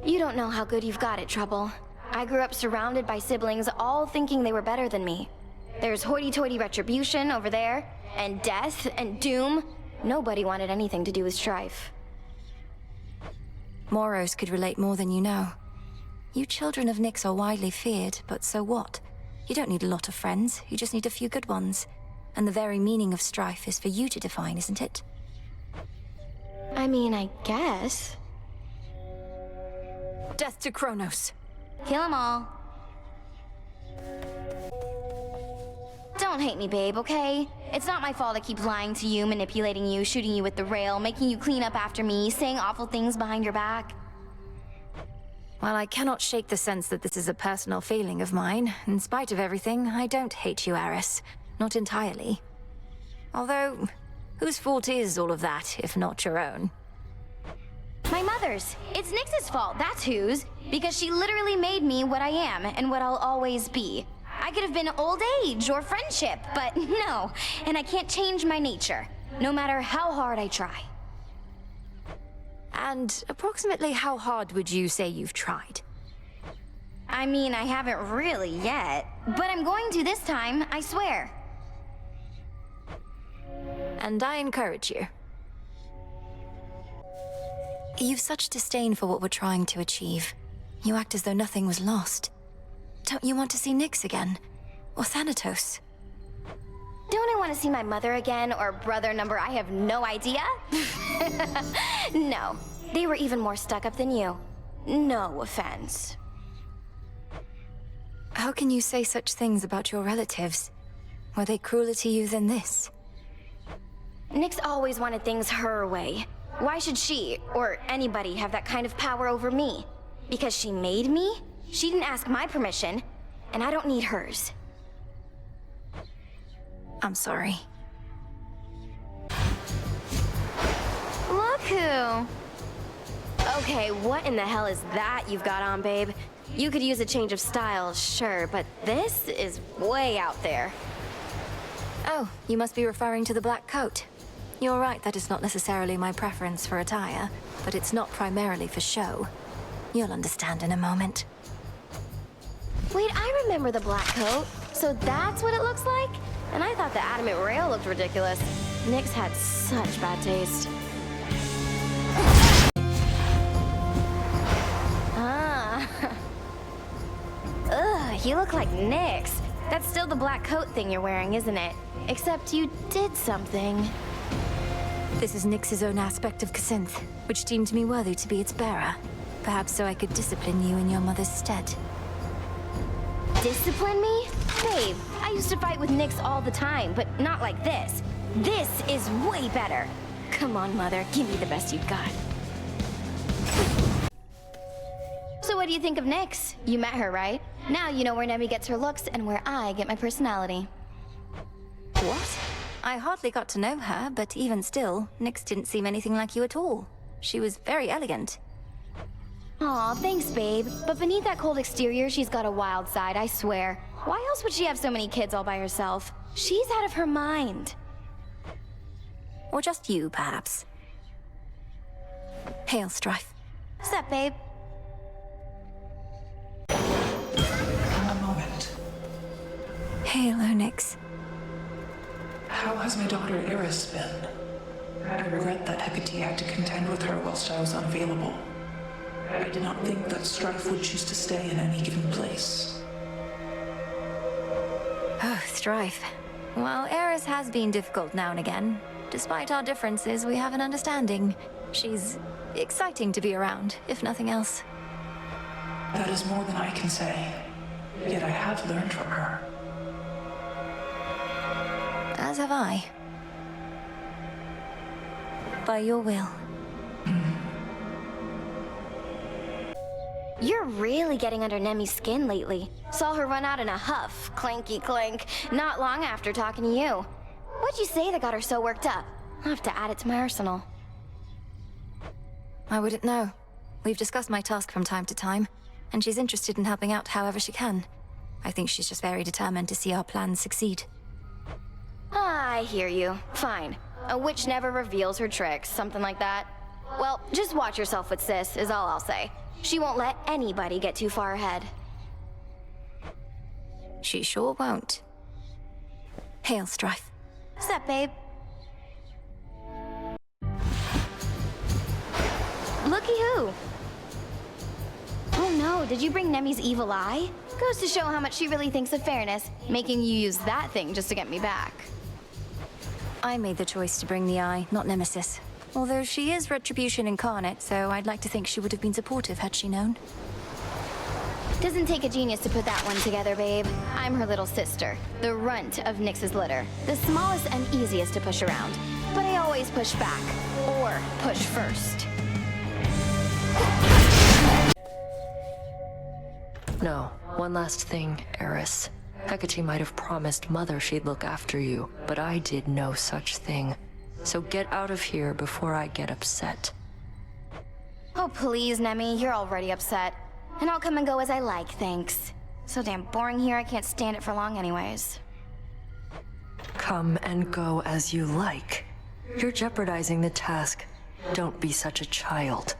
You don't know how good you've got it, Trouble. I grew up surrounded by siblings, all thinking they were better than me. There's hoity-toity retribution over there, and death, and doom. Nobody wanted anything to do with Strife. Moros could relate more than you know. You children of Nyx are widely feared, but so what? You don't need a lot of friends, you just need a few good ones. And the very meaning of strife is for you to define, isn't it? I mean, I guess. Death to Kronos. Kill 'em all. Don't hate me, babe, okay? It's not my fault I keep lying to you, manipulating you, shooting you with the rail, making you clean up after me, saying awful things behind your back. While I cannot shake the sense that this is a personal feeling of mine, in spite of everything, I don't hate you, Eris. Not entirely. Although, whose fault is all of that, if not your own? My mother's. It's Nyx's fault, that's whose. Because she literally made me what I am, and what I'll always be. I could have been old age or friendship, but no. And I can't change my nature, no matter how hard I try. And approximately how hard would you say you've tried? I mean, I haven't really yet, but I'm going to this time, I swear. And I encourage you. You've such disdain for what we're trying to achieve. You act as though nothing was lost. Don't you want to see Nyx again? Or Thanatos? Don't I want to see my mother again, or brother number I have no idea? No, they were even more stuck up than you. No offense. How can you say such things about your relatives? Were they crueler to you than this? Nyx always wanted things her way. Why should she, or anybody, have that kind of power over me? Because she made me? She didn't ask my permission, and I don't need hers. I'm sorry. Look who! Okay, what in the hell is that you've got on, babe? You could use a change of style, sure, but this is way out there. Oh, you must be referring to the black coat. You're right, that is not necessarily my preference for attire, but it's not primarily for show. You'll understand in a moment. Wait, I remember the black coat. So that's what it looks like? And I thought the adamant rail looked ridiculous. Nyx had such bad taste. Ah. Ugh, you look like Nyx. That's still the black coat thing you're wearing, isn't it? Except you did something. This is Nyx's own aspect of Cassynth, which deemed me worthy to be its bearer. Perhaps so I could discipline you in your mother's stead. Discipline me? Babe, I used to fight with Nyx all the time, but not like this. This is way better. Come on, Mother, give me the best you've got. So what do you think of Nyx? You met her, right? Now you know where Nemi gets her looks and where I get my personality. What? I hardly got to know her, but even still, Nyx didn't seem anything like you at all. She was very elegant. Aw, thanks, babe. But beneath that cold exterior, she's got a wild side, I swear. Why else would she have so many kids all by herself? She's out of her mind. Or just you, perhaps. Hail, Strife. What's up, babe? A moment. Hail, Nyx. How has my daughter Eris been? I regret that Hecate had to contend with her whilst I was unavailable. I did not think that Strife would choose to stay in any given place. Oh, Strife. Well, Eris has been difficult now and again. Despite our differences, we have an understanding. She's exciting to be around, if nothing else. That is more than I can say. Yet I have learned from her. As have I. By your will. You're really getting under Nemi's skin lately. Saw her run out in a huff, clanky clank, not long after talking to you. What'd you say that got her so worked up? I'll have to add it to my arsenal. I wouldn't know. We've discussed my task from time to time, and she's interested in helping out however she can. I think she's just very determined to see our plans succeed. I hear you. Fine. A witch never reveals her tricks, something like that. Well, just watch yourself with Sis, is all I'll say. She won't let anybody get too far ahead. She sure won't. Hail, Strife. What's up, babe? Looky who! Oh no, did you bring Nemi's evil eye? Goes to show how much she really thinks of fairness, making you use that thing just to get me back. I made the choice to bring the eye, not Nemesis. Although she is Retribution incarnate, so I'd like to think she would have been supportive had she known. Doesn't take a genius to put that one together, babe. I'm her little sister, the runt of Nyx's litter. The smallest and easiest to push around. But I always push back, or push first. No, one last thing, Eris. Hecate might have promised Mother she'd look after you, but I did no such thing. So get out of here before I get upset. Oh please, Nemi, you're already upset. And I'll come and go as I like, thanks. So damn boring here, I can't stand it for long anyways. Come and go as you like. You're jeopardizing the task. Don't be such a child.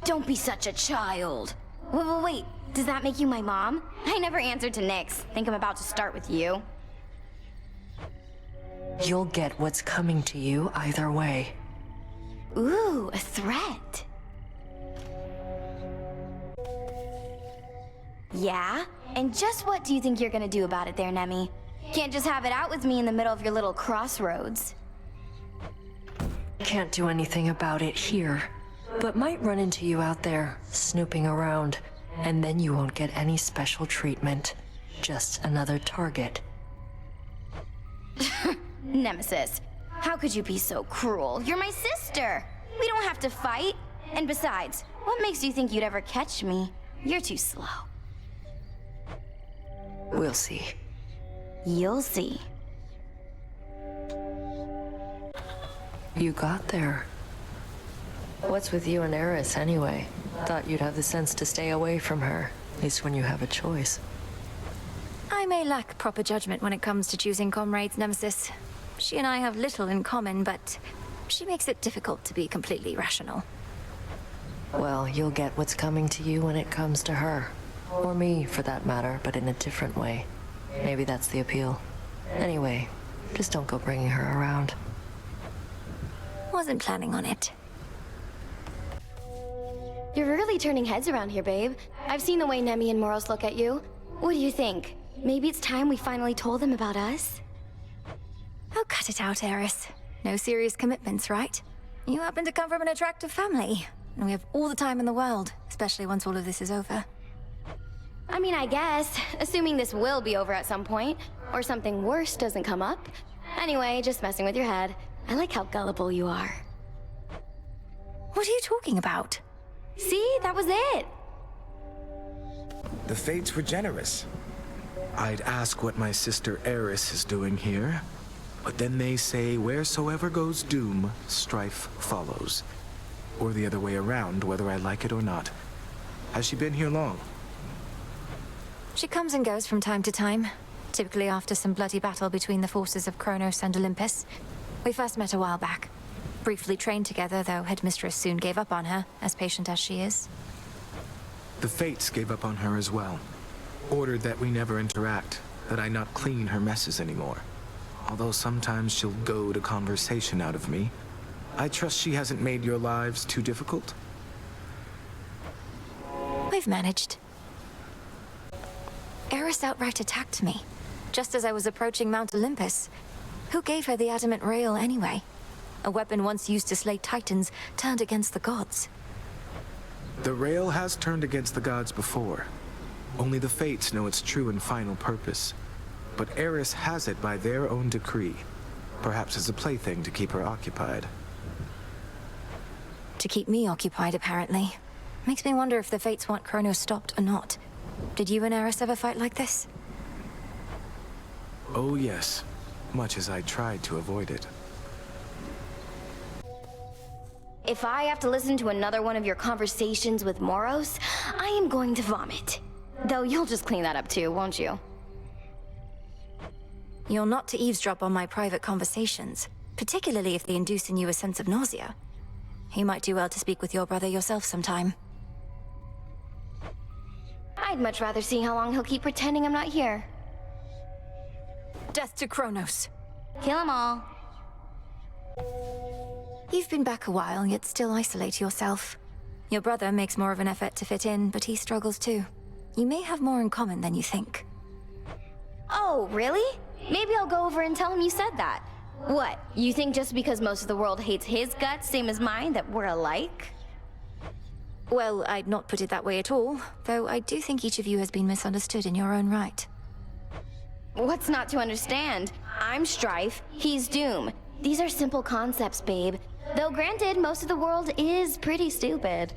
Don't be such a child. Wait, does that make you my mom? I never answered to Nyx. Think I'm about to start with you. You'll get what's coming to you either way. Ooh, a threat. Yeah? And just what do you think you're gonna do about it there, Nemi? Can't just have it out with me in the middle of your little crossroads. Can't do anything about it here, but might run into you out there, snooping around, and then you won't get any special treatment. Just another target. Nemesis, how could you be so cruel? You're my sister! We don't have to fight. And besides, what makes you think you'd ever catch me? You're too slow. We'll see. You'll see. You got there. What's with you and Eris, anyway? Thought you'd have the sense to stay away from her, at least when you have a choice. I may lack proper judgment when it comes to choosing comrades, Nemesis. She and I have little in common, but she makes it difficult to be completely rational. Well, you'll get what's coming to you when it comes to her. Or me, for that matter, but in a different way. Maybe that's the appeal. Anyway, just don't go bringing her around. Wasn't planning on it. You're really turning heads around here, babe. I've seen the way Nemi and Moros look at you. What do you think? Maybe it's time we finally told them about us? Oh, cut it out, Eris. No serious commitments, right? You happen to come from an attractive family, and we have all the time in the world, especially once all of this is over. I mean, I guess, assuming this will be over at some point, or something worse doesn't come up. Anyway, just messing with your head. I like how gullible you are. What are you talking about? See, that was it. The fates were generous. I'd ask what my sister Eris is doing here, but then they say wheresoever goes doom, strife follows. Or the other way around, whether I like it or not. Has she been here long? She comes and goes from time to time, typically after some bloody battle between the forces of Kronos and Olympus. We first met a while back. Briefly trained together, though Headmistress soon gave up on her, as patient as she is. The fates gave up on her as well. Ordered that we never interact, that I not clean her messes anymore. Although sometimes she'll goad a conversation out of me. I trust she hasn't made your lives too difficult? We've managed. Eris outright attacked me, just as I was approaching Mount Olympus. Who gave her the adamant rail anyway? A weapon once used to slay titans, turned against the gods. The rail has turned against the gods before. Only the fates know its true and final purpose. But Eris has it by their own decree. Perhaps as a plaything to keep her occupied. To keep me occupied, apparently. Makes me wonder if the fates want Kronos stopped or not. Did you and Eris ever fight like this? Oh yes, much as I tried to avoid it. If I have to listen to another one of your conversations with Moros, I am going to vomit. Though you'll just clean that up too, won't you? You're not to eavesdrop on my private conversations, particularly if they induce in you a sense of nausea. You might do well to speak with your brother yourself sometime. I'd much rather see how long he'll keep pretending I'm not here. Death to Kronos. Kill 'em all. You've been back a while, yet still isolate yourself. Your brother makes more of an effort to fit in, but he struggles too. You may have more in common than you think. Oh, really? Maybe I'll go over and tell him you said that. What, you think just because most of the world hates his guts, same as mine, that we're alike? Well, I'd not put it that way at all, though I do think each of you has been misunderstood in your own right. What's not to understand? I'm Strife, he's Doom. These are simple concepts, babe. Though granted, most of the world is pretty stupid.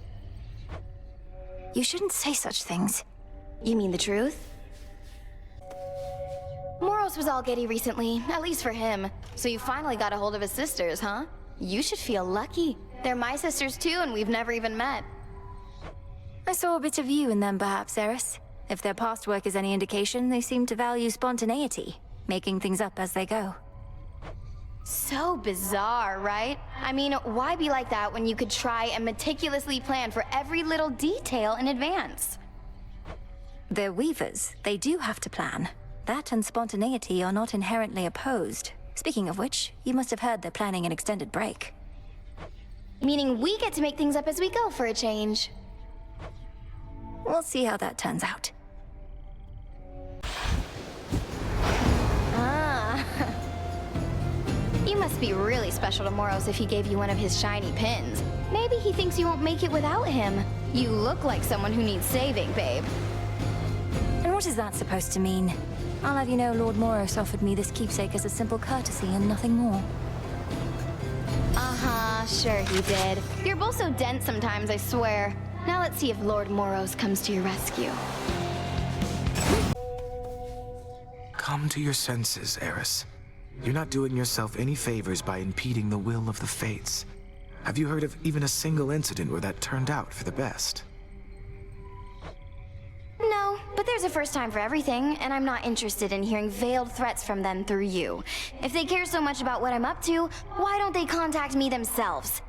You shouldn't say such things. You mean the truth? Moros was all giddy recently, at least for him. So you finally got a hold of his sisters, huh? You should feel lucky. They're my sisters too, and we've never even met. I saw a bit of you in them, perhaps, Eris. If their past work is any indication, they seem to value spontaneity, making things up as they go. So bizarre, right? I mean, why be like that when you could try and meticulously plan for every little detail in advance? They're weavers. They do have to plan. That and spontaneity are not inherently opposed. Speaking of which, you must have heard they're planning an extended break. Meaning we get to make things up as we go for a change. We'll see how that turns out. Ah. You must be really special to Moros if he gave you one of his shiny pins. Maybe he thinks you won't make it without him. You look like someone who needs saving, babe. And what is that supposed to mean? I'll have you know Lord Moros offered me this keepsake as a simple courtesy and nothing more. Uh-huh, sure he did. You're both so dense sometimes, I swear. Now let's see if Lord Moros comes to your rescue. Come to your senses, Eris. You're not doing yourself any favors by impeding the will of the fates. Have you heard of even a single incident where that turned out for the best? No, but there's a first time for everything, and I'm not interested in hearing veiled threats from them through you. If they care so much about what I'm up to, why don't they contact me themselves?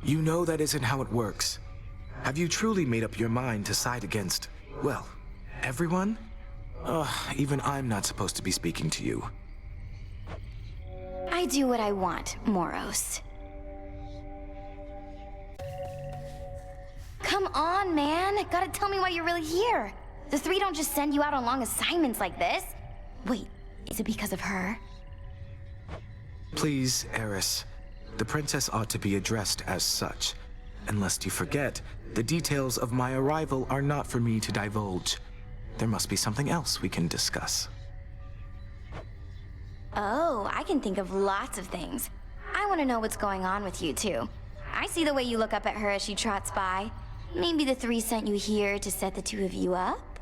You know that isn't how it works. Have you truly made up your mind to side against, well, everyone? Even I'm not supposed to be speaking to you. I do what I want, Moros. Come on, man. Gotta tell me why you're really here. The three don't just send you out on long assignments like this. Wait, is it because of her? Please, Eris. The princess ought to be addressed as such. And lest you forget, the details of my arrival are not for me to divulge. There must be something else we can discuss. Oh, I can think of lots of things. I want to know what's going on with you two. I see the way you look up at her as she trots by. Maybe the three sent you here to set the two of you up?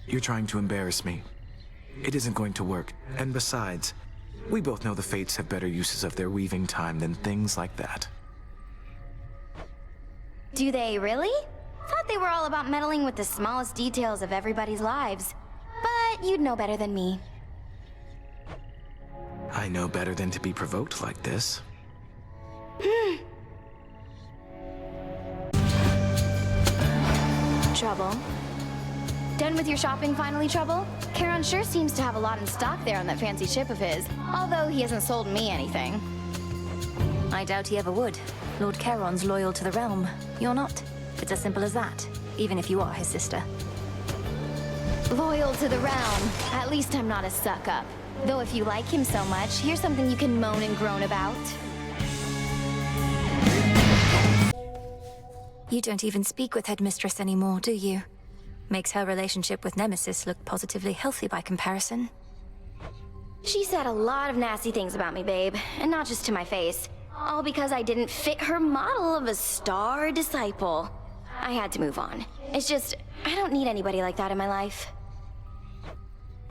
You're trying to embarrass me. It isn't going to work. And besides, we both know the fates have better uses of their weaving time than things like that. Do they really? Thought they were all about meddling with the smallest details of everybody's lives. But you'd know better than me. I know better than to be provoked like this. Trouble? Done with your shopping finally, Trouble? Charon sure seems to have a lot in stock there on that fancy ship of his, although he hasn't sold me anything. I doubt he ever would. Lord Charon's loyal to the realm. You're not. It's as simple as that, even if you are his sister. Loyal to the realm. At least I'm not a suck-up. Though if you like him so much, here's something you can moan and groan about. You don't even speak with Headmistress anymore, do you? Makes her relationship with Nemesis look positively healthy by comparison. She said a lot of nasty things about me, babe, and not just to my face. All because I didn't fit her model of a star disciple. I had to move on. It's just, I don't need anybody like that in my life.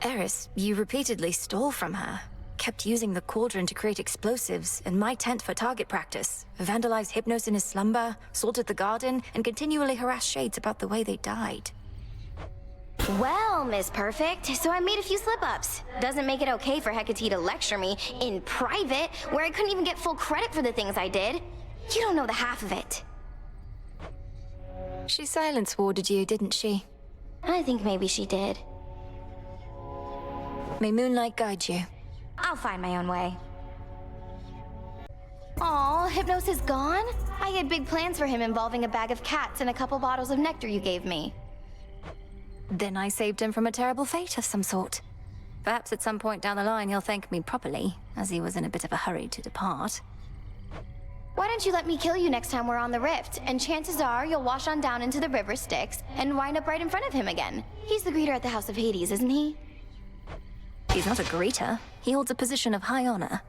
Eris, you repeatedly stole from her. Kept using the cauldron to create explosives, and my tent for target practice. Vandalized Hypnos in his slumber, salted the garden, and continually harassed Shades about the way they died. Well, Miss Perfect, so I made a few slip-ups. Doesn't make it okay for Hecate to lecture me in private, where I couldn't even get full credit for the things I did. You don't know the half of it. She silence warded you, didn't she? I think maybe she did. May moonlight guide you. I'll find my own way. Aw, Hypnos is gone? I had big plans for him involving a bag of cats and a couple bottles of nectar you gave me. Then I saved him from a terrible fate of some sort. Perhaps at some point down the line he'll thank me properly, as he was in a bit of a hurry to depart. Why don't you let me kill you next time we're on the Rift, and chances are you'll wash on down into the river Styx and wind up right in front of him again. He's the greeter at the House of Hades, isn't he? He's not a greeter. He holds a position of high honor.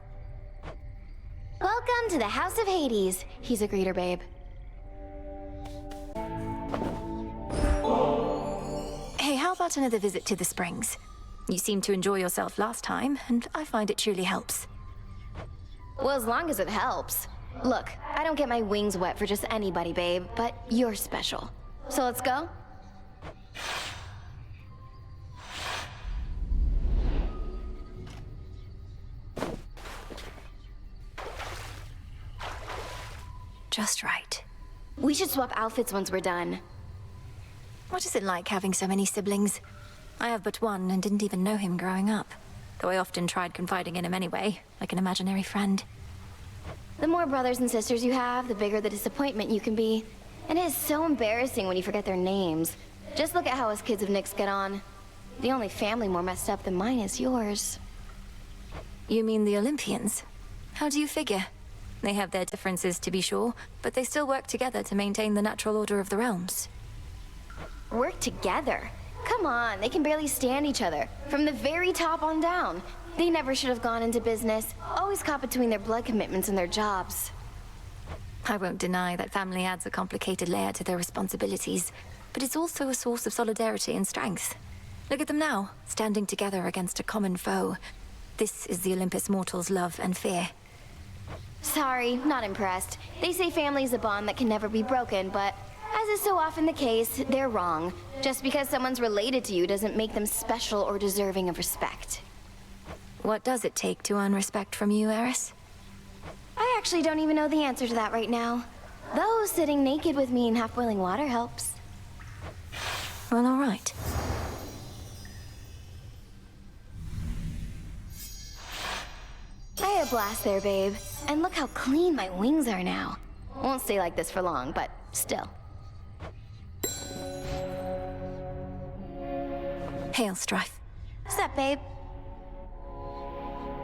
Welcome to the House of Hades. He's a greeter, babe. Hey, how about another visit to the springs? You seemed to enjoy yourself last time, and I find it truly helps. Well, as long as it helps. Look, I don't get my wings wet for just anybody, babe, but you're special. So let's go? Just right. We should swap outfits once we're done. What is it like having so many siblings? I have but one and didn't even know him growing up. Though I often tried confiding in him anyway, like an imaginary friend. The more brothers and sisters you have, the bigger the disappointment you can be. And it is so embarrassing when you forget their names. Just look at how us kids of Nyx get on. The only family more messed up than mine is yours. You mean the Olympians? How do you figure? They have their differences, to be sure, but they still work together to maintain the natural order of the realms. Work together? Come on, they can barely stand each other. From the very top on down. They never should have gone into business. Always caught between their blood commitments and their jobs. I won't deny that family adds a complicated layer to their responsibilities, but it's also a source of solidarity and strength. Look at them now, standing together against a common foe. This is the Olympus mortals' love and fear. Sorry, not impressed. They say family's a bond that can never be broken, but as is so often the case, they're wrong. Just because someone's related to you doesn't make them special or deserving of respect. What does it take to earn respect from you, Eris? I actually don't even know the answer to that right now. Though sitting naked with me in half-boiling water helps. Well, all right. I had a blast there, babe. And look how clean my wings are now. Won't stay like this for long, but still. Hail, Strife. What's up, babe?